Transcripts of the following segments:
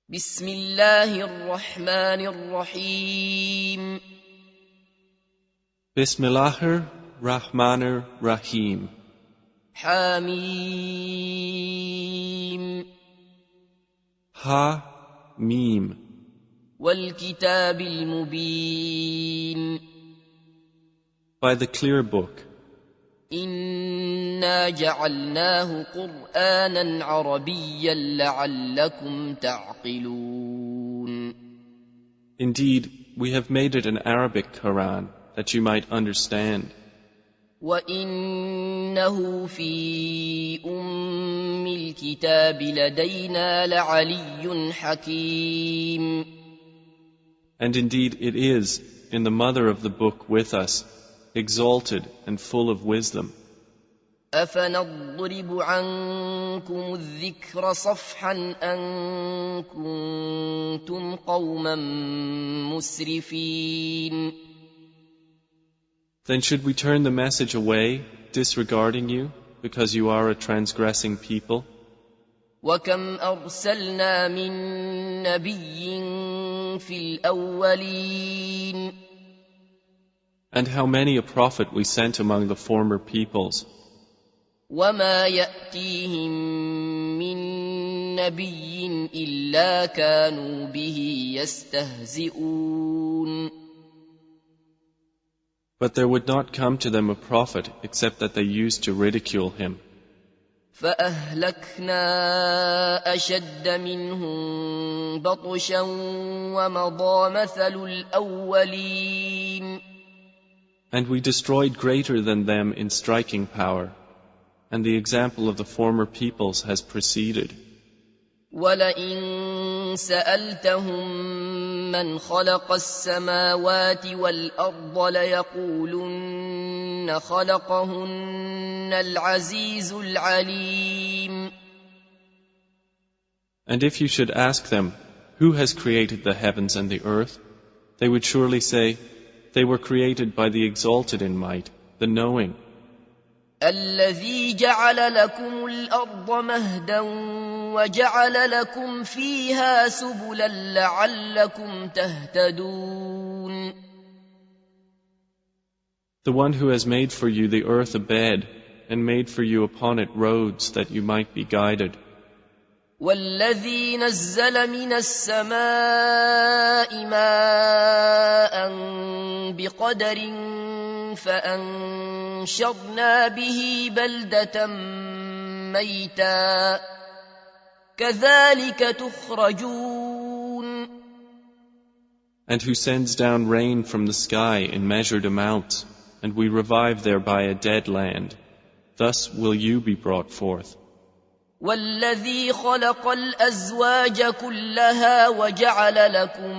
بسم الله الرحمن الرحيم Bismillahir Rahmanir Rahim. حميم Ha Mim. والكتاب المبين By the clear book. إنا جعلناه قرآنا عربيا لعلكم تعقلون Indeed, we have made it an Arabic Quran that you might understand. وإنه في أم الكتاب لدينا لعلي حكيم And indeed it is in the mother of the book with us, exalted and full of wisdom. أفنضرب عنكم الذكر صفحا أن كنتم قوما مسرفين Then should we turn the message away, disregarding you, because you are a transgressing people? وكم أرسلنا من نبي في الأولين And how many a prophet we sent among the former peoples, وما يأتيهم من نبي إلا كانوا به يستهزئون but there would not come to them a prophet except that they used to ridicule him. فأهلكنا أشد منهم بطشا ومضى مثل الأولين And we destroyed greater than them in striking power, and the example of the former peoples has preceded. ولئن سألتهم من خلق السماوات والأرض ليقولن خلقهن العزيز العليم And if you should ask them, who has created the heavens and the earth, they would surely say, they were created by the exalted in might, the knowing. الذي جعل لكم الأرض مهدا وجعل لكم فيها سبلا لعلكم تهتدون The one who has made for you the earth a bed, and made for you upon it roads that you might be guided. والذي نزل من السماء ماء بقدر فأنشرنا به بلدة ميتا كذلك تخرجون And who sends down rain from the sky in measured amounts, and we revive thereby a dead land. Thus will you be brought forth. والذي خلق الأزواج كلها وجعل لكم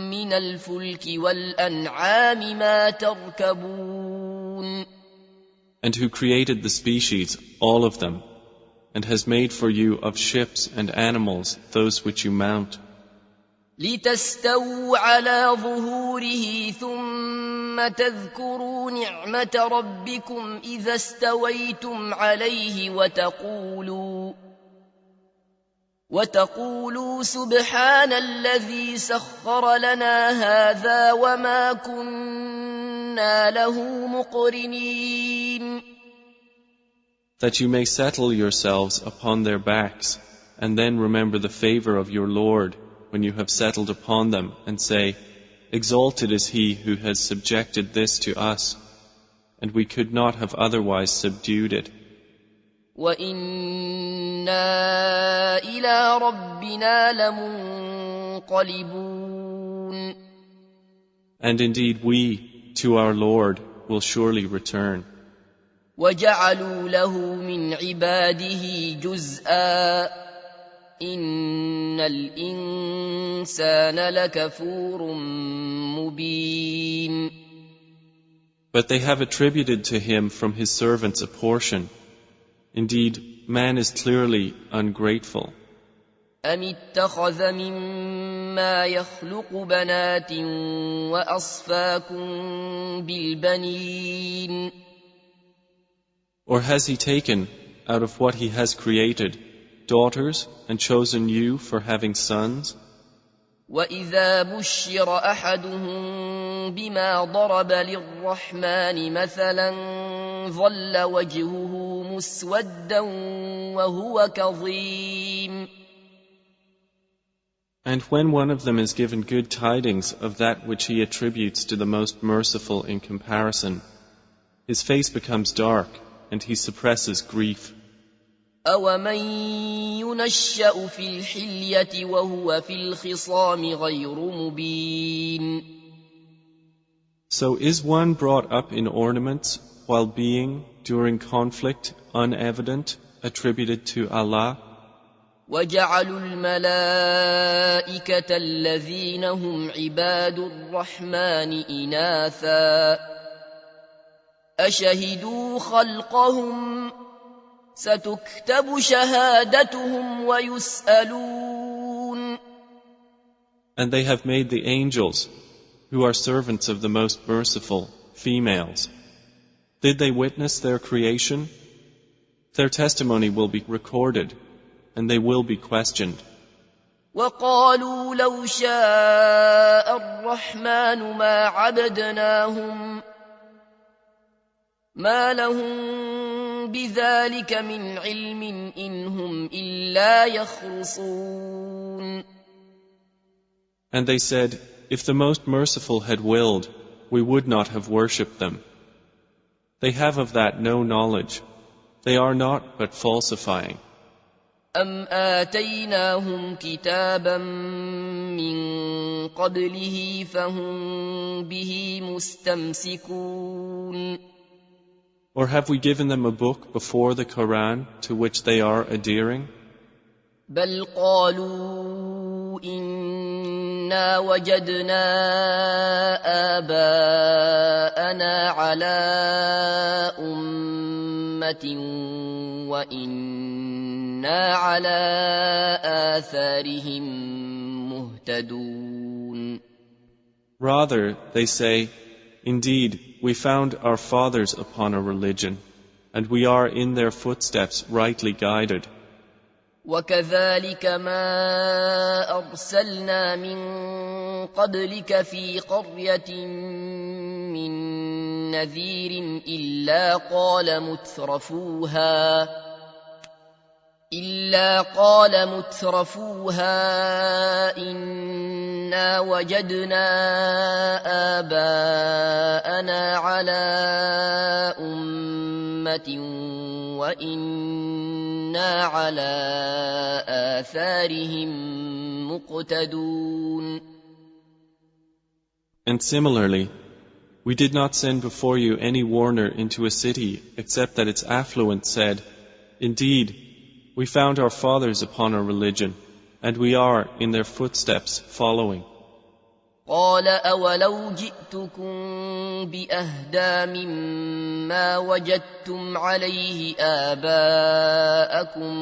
من الفلك والأنعام ما تركبون And who created the species, all of them, and has made for you of ships and animals those which you mount, لتستووا على ظهوره ثم تذكروا نعمة ربكم إذا استويتم عليه وتقولوا سبحان الذي سخر لنا هذا وما كنا له مقرنين that you may settle yourselves upon their backs, and then remember the favor of your Lord when you have settled upon them, and say, exalted is he who has subjected this to us, and we could not have otherwise subdued it. وَإِنَّا إِلَىٰ رَبِّنَا لَمُنقَلِبُونَ And indeed we, to our Lord, will surely return. وَجَعَلُوا لَهُ مِنْ عِبَادِهِ جُزْءًا إِنَّ الْإِنسَانَ لَكَفُورٌ مُبِينٌ But they have attributed to him from his servants a portion. Indeed, man is clearly ungrateful. أَمِ اتَّخَذَ مِمَّا يَخْلُقُ بَنَاتٍ وَأَصْفَاكُم بِالْبَنِينَ Or has he taken, out of what he has created, daughters and chosen you for having sons? وإذا بشر أحدهم بما ضرب للرحمن مثلا ظل وجهه مسودا وهو كظيم. And when one of them is given good tidings of that which he attributes to the most merciful in comparison, his face becomes dark and he suppresses grief. أَوَمَن يُنَشَّأُ فِي الْحِلْيَةِ وَهُوَ فِي الْخِصَامِ غَيْرُ مُبِينٍ. So is one brought up in ornaments while being, during conflict, unevident, attributed to Allah? وَجَعَلُوا الْمَلَائِكَةَ الَّذِينَ هُمْ عِبَادُ الرَّحْمَنِ إِنَاثًا أَشَهِدُوا خَلْقَهُمْ سَتُكْتَبُ شَهَادَتُهُمْ وَيُسْأَلُونَ. And they have made the angels, who are servants of the most merciful, females. Did they witness their creation? Their testimony will be recorded, and they will be questioned. وَقَالُوا لَوْ شَاءَ الرَّحْمَنُ مَا عَبَدْنَاهُمْ مَا لَهُم بِذَلِكَ مِنْ عِلْمٍ إِنْ هُمْ إِلَّا يَخْرُصُونَ. And they said, if the Most Merciful had willed, we would not have worshipped them. They have of that no knowledge. They are not but falsifying. أَمْ آتَيْنَاهُمْ كِتَابًا مِّن قَبْلِهِ فَهُمْ بِهِ مُسْتَمْسِكُونَ. Or have we given them a book before the Quran to which they are adhering? بَلْ قَالُوا إِنَّا وَجَدْنَا آبَاءَنَا عَلَىٰ أُمَّةٍ وَإِنَّا عَلَىٰ آثَارِهِم مُهْتَدُونَ. Rather, they say, indeed, we found our fathers upon a religion, and we are in their footsteps rightly guided. وَكَذَلِكَ مَا أَرْسَلْنَا مِن قَبْلِكَ فِي قَرْيَةٍ مِّن نَّذِيرٍ إِلَّا قَالَ مُتْرَفُوهَا إِنَّا وَجَدْنَا آبَاءَنَا عَلَىٰ أُمَّةٍ وَإِنَّا عَلَىٰ آثَارِهِم مُقْتَدُونَ. And similarly, we did not send before you any warner into a city except that its affluent said, indeed, we found our fathers upon a religion, and we are in their footsteps following. قَالَ أَوَلَوْ جِئْتُكُم بِأَهْدَىٰ مِمَّا وَجَدتُّمْ عَلَيْهِ آبَاءَكُمْ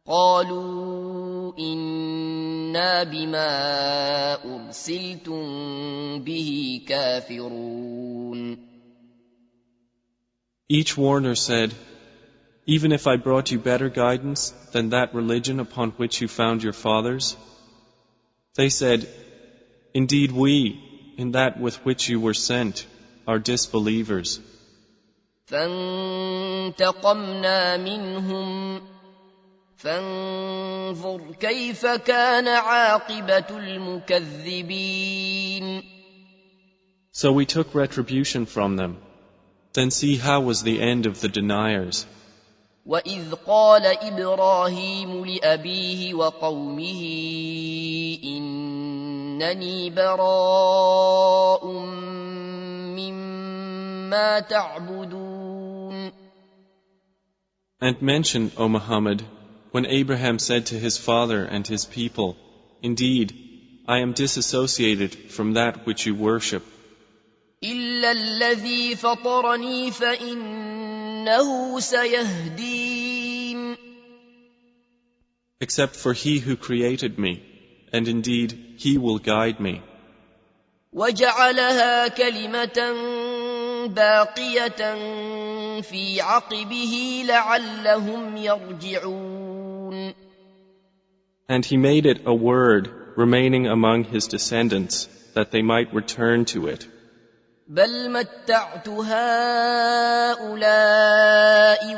قَالُوا إِنَّا بِمَا أُرْسِلْتُم بِهِ كَافِرُونَ. Each warner said, even if I brought you better guidance than that religion upon which you found your fathers? They said, indeed we, in that with which you were sent, are disbelievers. فَانْتَقَمْنَا مِنْهُمْ فَانظُرْ كَيْفَ كَانَ عَاقِبَةُ الْمُكَذِّبِينَ. So we took retribution from them. Then see how was the end of the deniers. وَإِذْ قَالَ إِبْرَاهِيمُ لِأَبِيهِ وَقَوْمِهِ إِنَّنِي بَرَاءٌ مِّمَّا تَعْبُدُونَ. And mention, O Muhammad, when Abraham said to his father and his people, indeed, I am disassociated from that which you worship. إِلَّا الَّذِي فَطَرَنِي فَإِنَّهُ سَيَهْدِينِ. Except for he who created me, and indeed he will guide me. وَجَعَلَهَا كَلِمَةً بَاقِيَةً في عقبه لعلهم يرجعون. And he made it a word remaining among his descendants, that they might return to it. بل متعت هؤلاء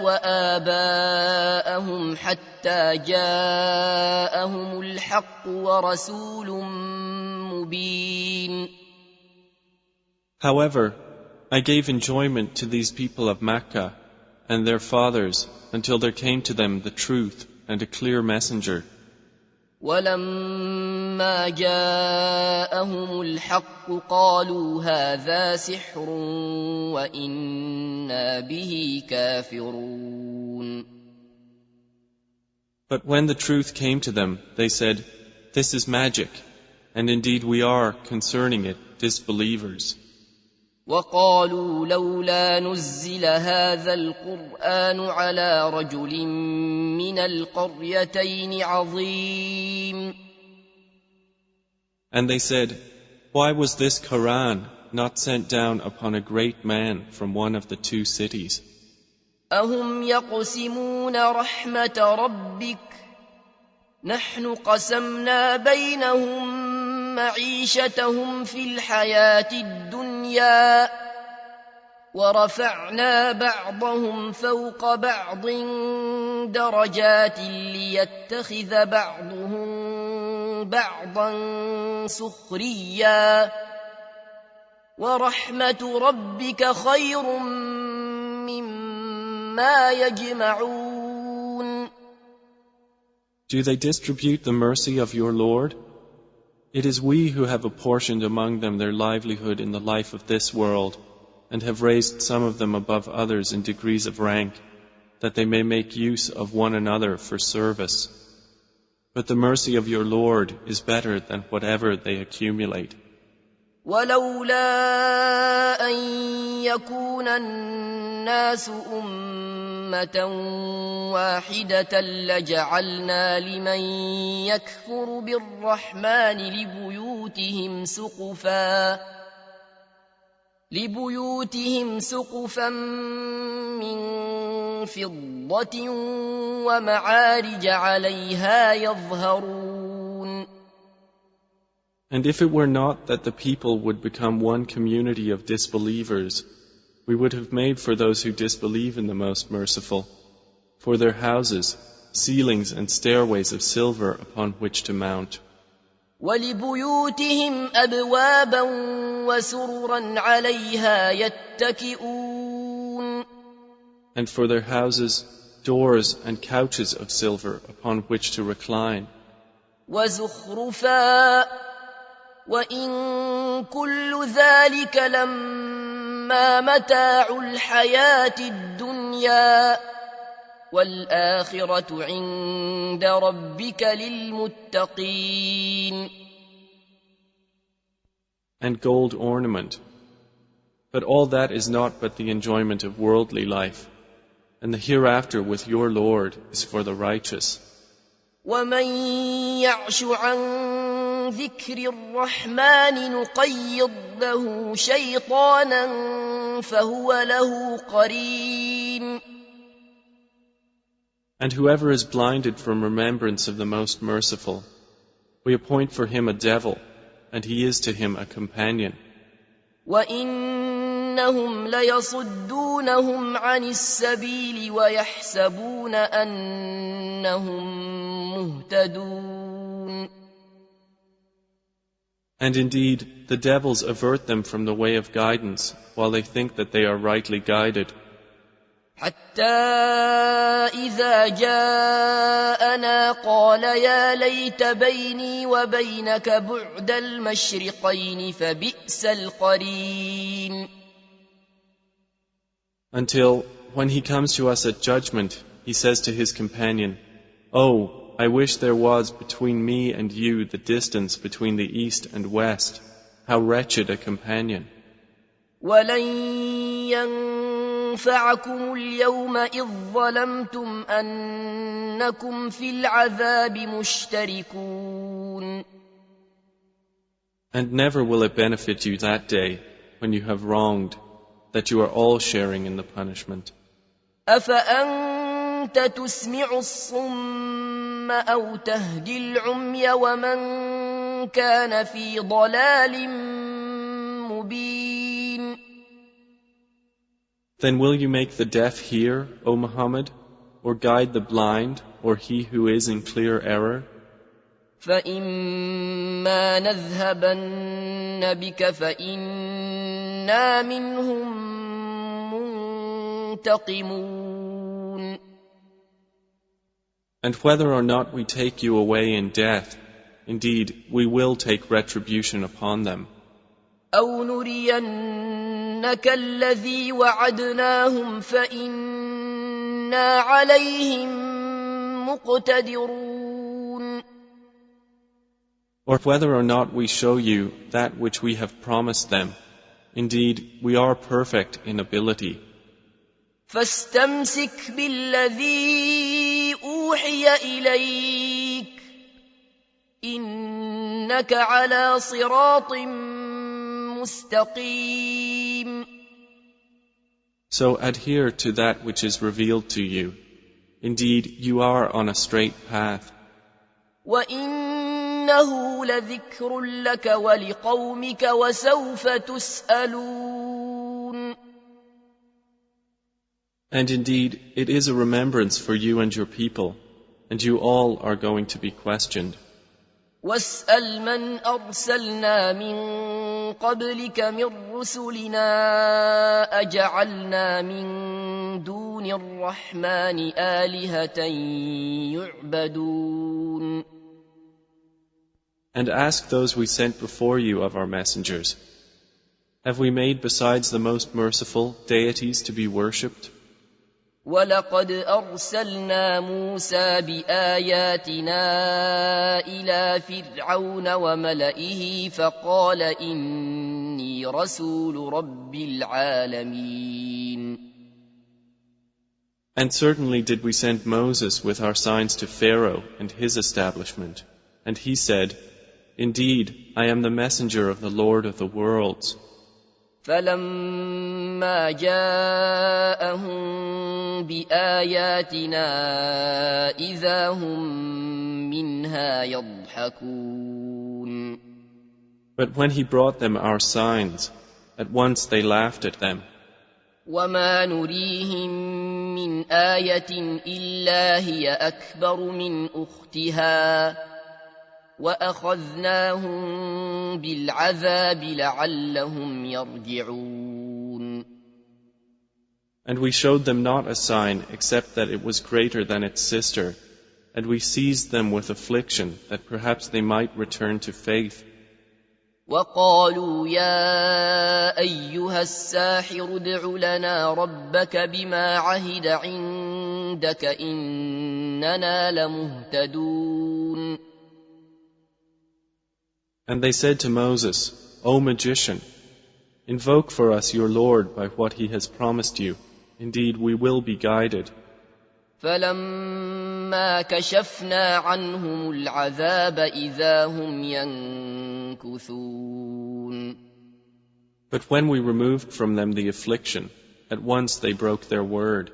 وآباءهم حتى جاءهم الحق ورسول مبين. However, I gave enjoyment to these people of Makkah and their fathers until there came to them the truth and a clear messenger. ولما جاءهم الحق قالوا هذا سحر وإنا به كافرون. But when the truth came to them, they said, "This is magic, and indeed we are, concerning it, disbelievers." وقالوا لولا نزل هذا القرآن على رجل من القريتين عظيم. And they said, "Why was this Quran not sent down upon a great man from one of the two cities?" أهم يقسمون رحمة ربك نحن قسمنا بينهم معيشتهم في الحياة الدنيا ورفعنا بعضهم فوق بعض درجات ليتخذ بعضهم بعضا سخريا ورحمة ربك خير مما يجمعون. Do they distribute the mercy of your Lord? It is we who have apportioned among them their livelihood in the life of this world, and have raised some of them above others in degrees of rank, that they may make use of one another for service. But the mercy of your Lord is better than whatever they accumulate. ولولا أن يكون الناس أمة واحدة لجعلنا لمن يكفر بالرحمن لبيوتهم سقفا من فضة ومعارج عليها يظهرون. And if it were not that the people would become one community of disbelievers, we would have made for those who disbelieve in the Most Merciful, for their houses, ceilings and stairways of silver upon which to mount. وَلِبُيُوتِهِمْ أَبْوَابًا وَسُرُرًا عَلَيْهَا يَتَّكِئُونَ. And for their houses, doors and couches of silver upon which to recline. وَزُخْرُفًا وَإِن كُلُّ ذَلِكَ لَمَّا مَتَاعُ الْحَيَاةِ الدُّنْيَا وَالْآخِرَةُ عِندَ رَبِّكَ لِلْمُتَّقِينَ. And gold ornament. But all that is not but the enjoyment of worldly life, and the hereafter with your Lord is for the righteous. وَمَن يَعْشُ عَن ذِكْرِ الرَّحْمَنِ نُقَيِّضْ لَهُ شَيْطَانًا فَهُوَ لَهُ قَرِينٌ. And whoever is blinded from remembrance of the Most Merciful, we appoint for him a devil, and he is to him a companion. وَإِنَّهُمْ لَيَصُدُّونَهُمْ عَنِ السَّبِيلِ وَيَحْسَبُونَ أَنَّهُمْ مُهْتَدُونَ. And indeed, the devils avert them from the way of guidance, while they think that they are rightly guided. حَتَّى إِذَا جَاءَنَا قَالَ يَا لَيْتَ بَيْنِي وَبَيْنَكَ بُعْدَ الْمَشْرِقَيْنِ فَبِئْسَ الْقَرِينُ. Until, when he comes to us at judgment, he says to his companion, "Oh, I wish there was between me and you the distance between the east and west. How wretched a companion." وَلَن يَنفَعَكُمُ الْيَوْمَ إِذ ظَّلَمْتُمْ أَنَّكُمْ فِي الْعَذَابِ مُشْتَرِكُونَ. And never will it benefit you that day, when you have wronged, that you are all sharing in the punishment. أفأنت تسمع الصم أو تهدي العمي ومن كان في ضلال مبين. Then will you make the deaf hear, O Muhammad, or guide the blind, or he who is in clear error? فإما نذهبن بك فإنا منهم منتقمون. And whether or not we take you away in death, indeed, we will take retribution upon them. أو نرينك الذي وعدناهم فإنا عليهم مقتدرون. Or whether or not we show you that which we have promised them, indeed, we are perfect in ability. فاستمسك بالذي أوحي إليك إنك على صراط مستقيم. So adhere to that which is revealed to you. Indeed, you are on a straight path. وإنه لذكر لك ولقومك وسوف تسألون. And indeed, it is a remembrance for you and your people, and you all are going to be questioned. واسأل من أرسلنا من قبلك من رسلنا أجعلنا من دون الرحمن آلهة يعبدون. And ask those we sent before you of our messengers, have we made besides the most merciful deities to be worshipped? ولقد أرسلنا موسى بآياتنا إلى فرعون وملئه فقال إني رسول رب العالمين. And certainly did we send Moses with our signs to Pharaoh and his establishment, and he said, Indeed, I am the messenger of the Lord of the worlds. فلما جاءهم بآياتنا إذا هم منها يضحكون. But when he brought them our signs, at once they laughed at them. وما نريهم من آية إلا هي أكبر من أختها وأخذناهم بالعذاب لعلهم يرجعون. And we showed them not a sign except that it was greater than its sister, and we seized them with affliction that perhaps they might return to faith. وقالوا يا أيها الساحر ادع لنا ربك بما عهد عندك إننا لمهتدون. And they said to Moses, O magician, invoke for us your Lord by what he has promised you. Indeed, we will be guided. فلما كشفنا عنهم العذاب إذا هم ينكثون. But when we removed from them the affliction, at once they broke their word.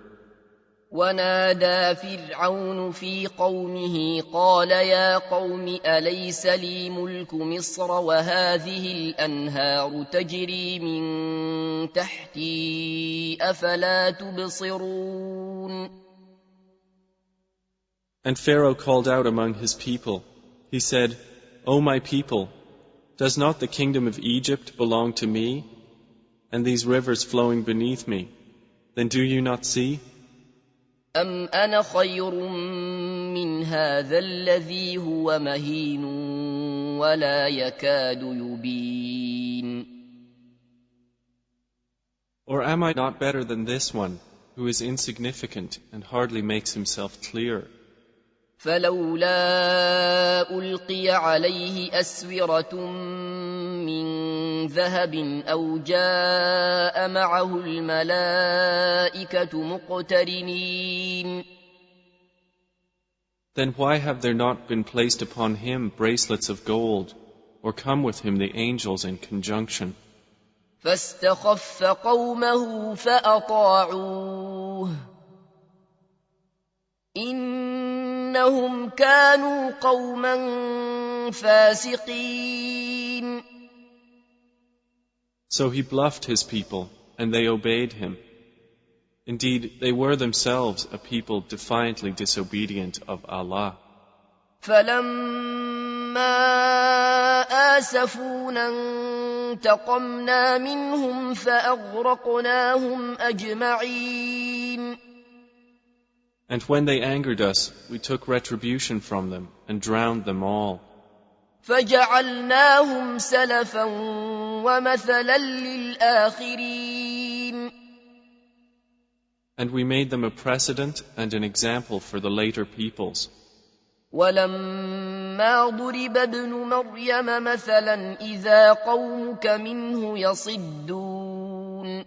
ونادى فرعون في قومه قال يا قوم أليس لي ملك مصر وهذه الأنهار تجري من تحتي أفلا تبصرون. And Pharaoh called out among his people. He said, O my people, does not the kingdom of Egypt belong to me, and these rivers flowing beneath me? Then do you not see? أم أنا خير من هذا الذي هو مهين ولا يكاد يبين. Or am I not better than this one, who is insignificant and hardly makes himself clear? فلولا ألقي عليه أسورة من ذهب أو جاء معه الملائكة مقترنين. Then why have there not been placed upon him bracelets of gold, or come with him the angels in conjunction? فاستخف قومه فأطاعوه إنهم كانوا قوما فاسقين. So he bluffed his people, and they obeyed him. Indeed, they were themselves a people defiantly disobedient of Allah. فَلَمَّا آسَفُونَا انتَقَمْنَا مِنْهُمْ فَأَغْرَقْنَاهُمْ أَجْمَعِينَ. And when they angered us, we took retribution from them and drowned them all. فَجَعَلْنَاهُمْ سَلَفًا وَمَثَلًا لِلْآخِرِينَ. And we made them a precedent and an example for the later peoples. وَلَمَّا ضُرِبَ ابْنُ مَرْيَمَ مَثَلًا إِذَا قَوْمُكَ مِنْهُ يَصِدُّونَ.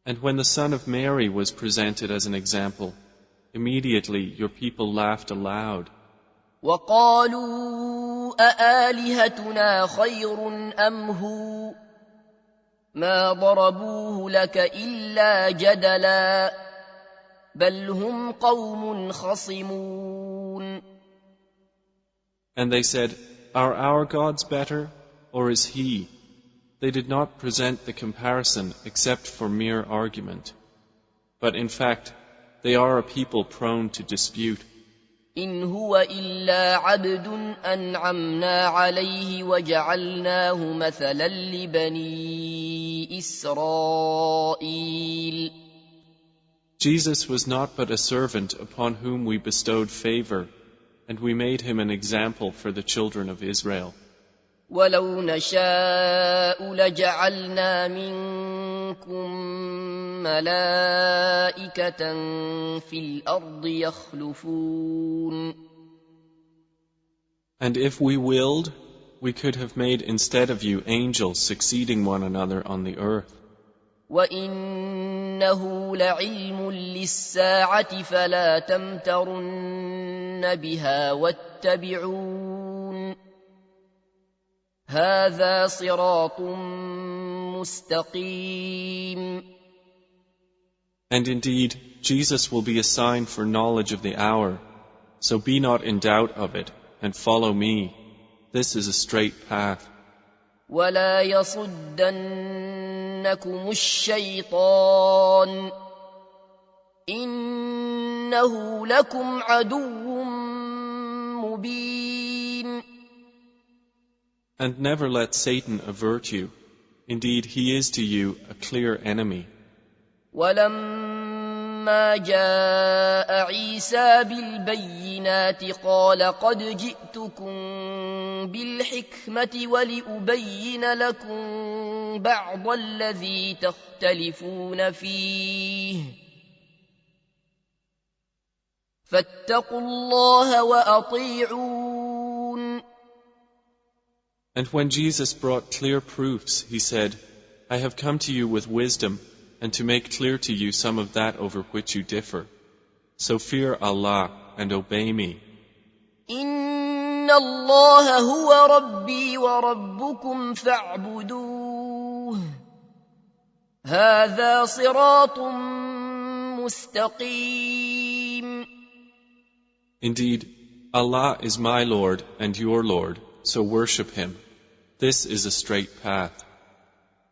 And when the son of Mary was presented as an example, immediately your people laughed aloud. وَقَالُوا أَآلِهَتُنَا خَيْرٌ أَمْ هُوَ مَا ضَرَبُوهُ لَكَ إِلَّا جَدَلًا بَلْ هُمْ قَوْمٌ خَصِمُونَ. And they said, Are our gods better, or is he? They did not present the comparison except for mere argument. But in fact, they are a people prone to dispute. إِنْ هُوَ إِلَّا عَبْدٌ أَنْعَمْنَا عَلَيْهِ وَجَعَلْنَاهُ مَثَلًا لِبَنِي إِسْرَائِيلَ. Jesus was not but a servant upon whom we bestowed favor, and we made him an example for the children of Israel. وَلَوْ نَشَاءُ لَجَعَلْنَا مِنْكُمْ مَلَائِكَةً فِي الْأَرْضِ يَخْلُفُونَ. And if we willed, we could have made instead of you angels succeeding one another on the earth. وَإِنَّهُ لَعِلْمٌ لِلسَّاعَةِ فَلَا تَمْتَرُنَّ بِهَا وَاتَّبِعُونِ هَذَا صِرَاطٌ مُسْتَقِيمٌ. And indeed, Jesus will be a sign for knowledge of the hour, so be not in doubt of it, and follow me. This is a straight path. وَلَا يَصُدَّنَّكُمُ الشَّيْطَانُ إِنَّهُ لَكُمْ عَدُوٌّ مُبِينٌ. And never let Satan avert you. Indeed, he is to you a clear enemy. وَلَمَّا جَاءَ عِيسَى بِالْبَيِّنَاتِ قَالَ قَدْ جِئْتُكُم بِالْحِكْمَةِ وَلِأُبَيِّنَ لَكُم بَعْضَ الَّذِي تَخْتَلِفُونَ فِيهِ فَاتَّقُوا اللَّهَ وَأَطِيعُونِ. And when Jesus brought clear proofs, he said, I have come to you with wisdom, and to make clear to you some of that over which you differ. So fear Allah and obey me. إِنَّ اللَّهَ هُوَ رَبِّي وَرَبُّكُمْ فَاعْبُدُوهُ هَذَا صِرَاطٌ مُسْتَقِيمٌ. Indeed, Allah is my Lord and your Lord, so worship Him. This is a straight path.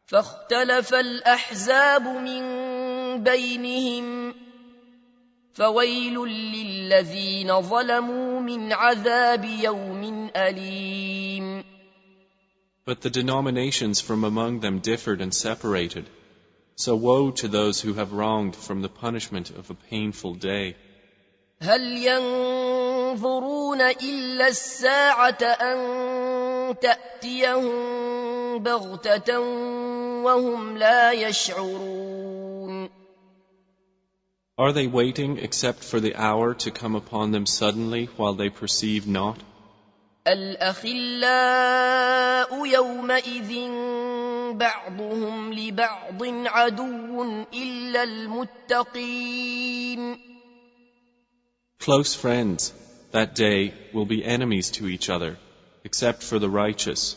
فاختلف الأحزاب من بينهم فويل للذين ظلموا من عذاب يوم أليم. But the denominations from among them differed and separated. So woe to those who have wronged from the punishment of a painful day. هل ينظرون إلا الساعة أن تأتيهم بغتة وهم لا يشعرون. Are they waiting except for the hour to come upon them suddenly while they perceive not? الأخلاء يومئذ بعضهم لبعض عدو إلا المتقين. Close friends, that day, will be enemies to each other, except for the righteous.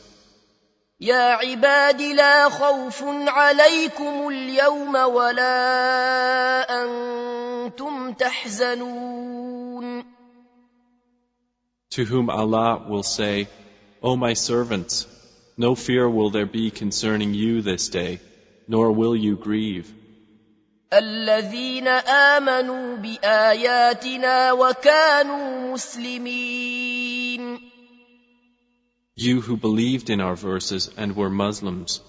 يا عباد لا خوف عليكم اليوم ولا وأنتم تحزنون. To whom Allah will say, O my servants, no fear will there be concerning you this day, nor will you grieve. الذين آمنوا بآياتنا وكانوا مسلمين. You who believed in our verses and were Muslims.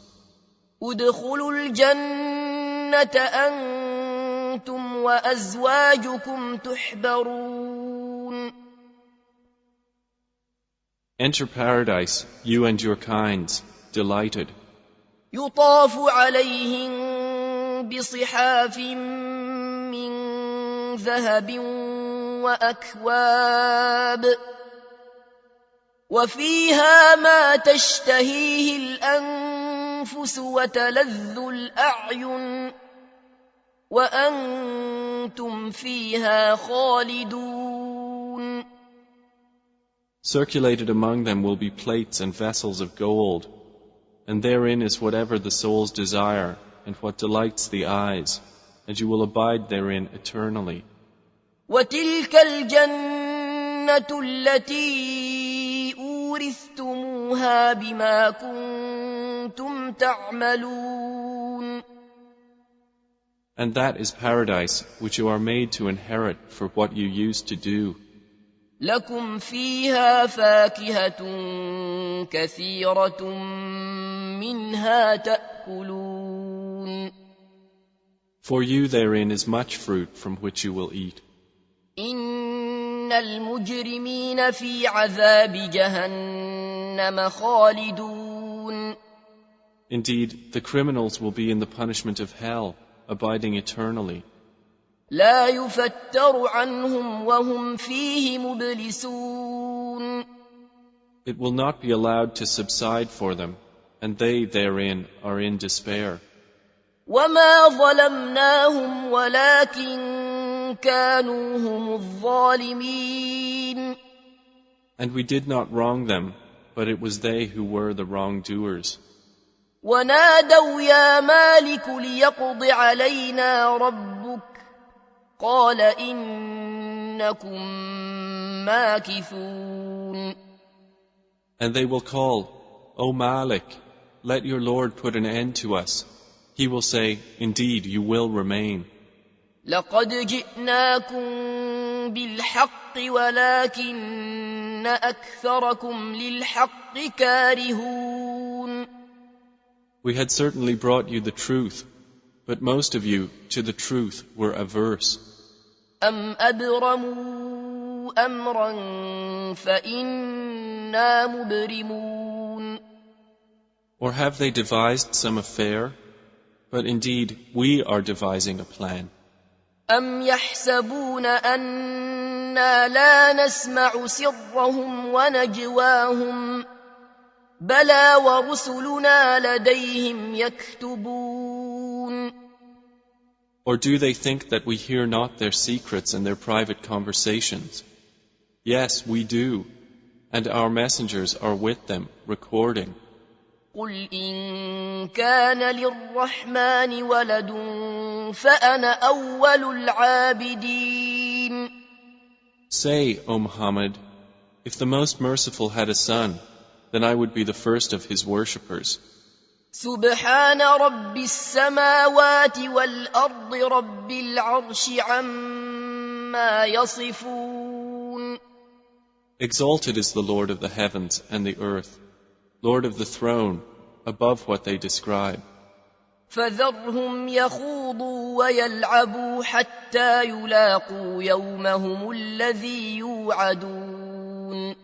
ادخلوا الجنة أنتم وأزواجكم تحبرون. Enter paradise, you and your kinds, delighted. يطاف عليهم بصحاف من ذهب وأكواب وفيها ما تشتهيه الأنفس وتلذ الأعين وأنتم فيها خالدون. Circulated among them will be plates and vessels of gold, and therein is whatever the souls desire and what delights the eyes, and you will abide therein eternally. وتلك الجنة التي أورثتموها بما كنتم تعملون. And that is paradise which you are made to inherit for what you used to do. لكم فيها فاكهة كثيرة منها تأكلون. For you therein is much fruit from which you will eat. إن المجرمين في عذاب جهنم خالدون. Indeed, the criminals will be in the punishment of hell, abiding eternally. لا يفتر عنهم وهم فيه مبلسون. It will not be allowed to subside for them, and they therein are in despair. وما ظلمناهم ولكن كانوا هم الظالمين. And we did not wrong them, but it was they who were the wrongdoers. ونادوا يا مالك ليقض علينا ربك قال إنكم ماكثون. And they will call, O Malik, let your Lord put an end to us. He will say, indeed, you will remain. لقد جئناكم بالحق ولكن أكثركم للحق كارهون. We had certainly brought you the truth, but most of you to the truth were averse. أم أبرموا أمرا فإنا مبرمون. Or have they devised some affair? But indeed, we are devising a plan. أم يحسبون أنا لا نسمع سرهم ونجواهم بلى ورسلنا لديهم يكتبون. Or do they think that we hear not their secrets and their private conversations? Yes, we do, and our messengers are with them, recording. قل إن كان للرحمن ولد فأنا أول العابدين. Say, O Muhammad, if the Most Merciful had a son, then I would be the first of his worshippers. سبحان رب السماوات والأرض رب العرش عما يصفون. Exalted is the Lord of the heavens and the earth, Lord of the throne, above what they describe. فذرهم يخوضوا ويلعبوا حتى يلاقوا يومهم الذي يوعدون.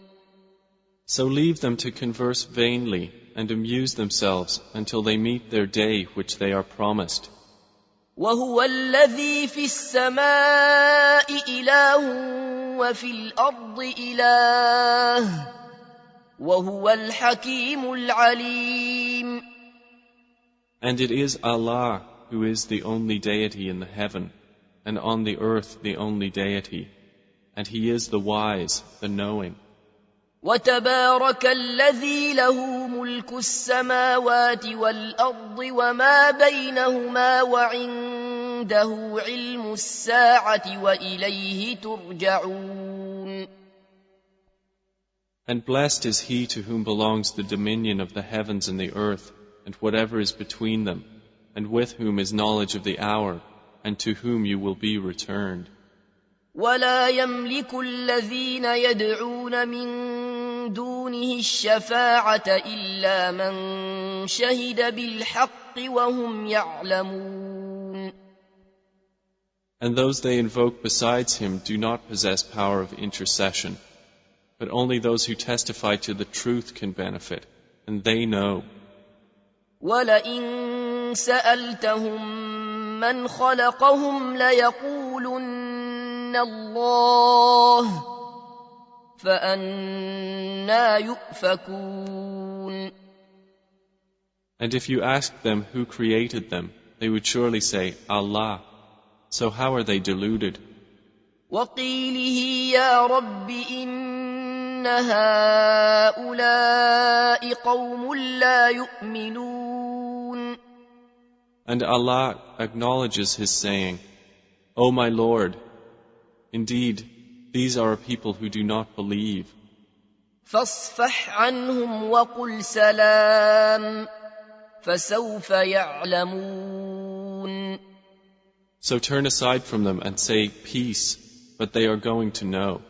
So leave them to converse vainly and amuse themselves until they meet their day which they are promised. وهو الذي في السماء إله وفي الأرض إله وهو الحكيم العليم. And it is Allah who is the only deity in the heaven, and on the earth the only deity, and He is the wise, the knowing. وتبارك الذي له ملك السماوات والأرض وما بينهما وعنده عنده علم الساعة وإليه ترجعون. And blessed is he to whom belongs the dominion of the heavens and the earth, and whatever is between them, and with whom is knowledge of the hour, and to whom you will be returned. ولا يملك الذين يدعون من دونه الشفاعة إلا من شهد بالحق وهم يعلمون. And those they invoke besides him do not possess power of intercession, but only those who testify to the truth can benefit, and they know. وَلَئِن سَأَلْتَهُم مَّنْ خَلَقَهُمْ لَيَقُولُنَّ اللَّهُ فَأَنَّىٰ يُؤْفَكُونَ. And if you asked them who created them, they would surely say, Allah. So how are they deluded? وَقِيلِهِ يَا رَبِّ إِنَّ هَٰؤُلَاءِ قَوْمٌ لَّا يُؤْمِنُونَ. And Allah acknowledges His saying, O my Lord, indeed, these are a people who do not believe. فَاصْفَحْ عَنْهُمْ وَقُلْ سَلَامٌ فَسَوْفَ يَعْلَمُونَ. So turn aside from them and say, Peace, but they are going to know.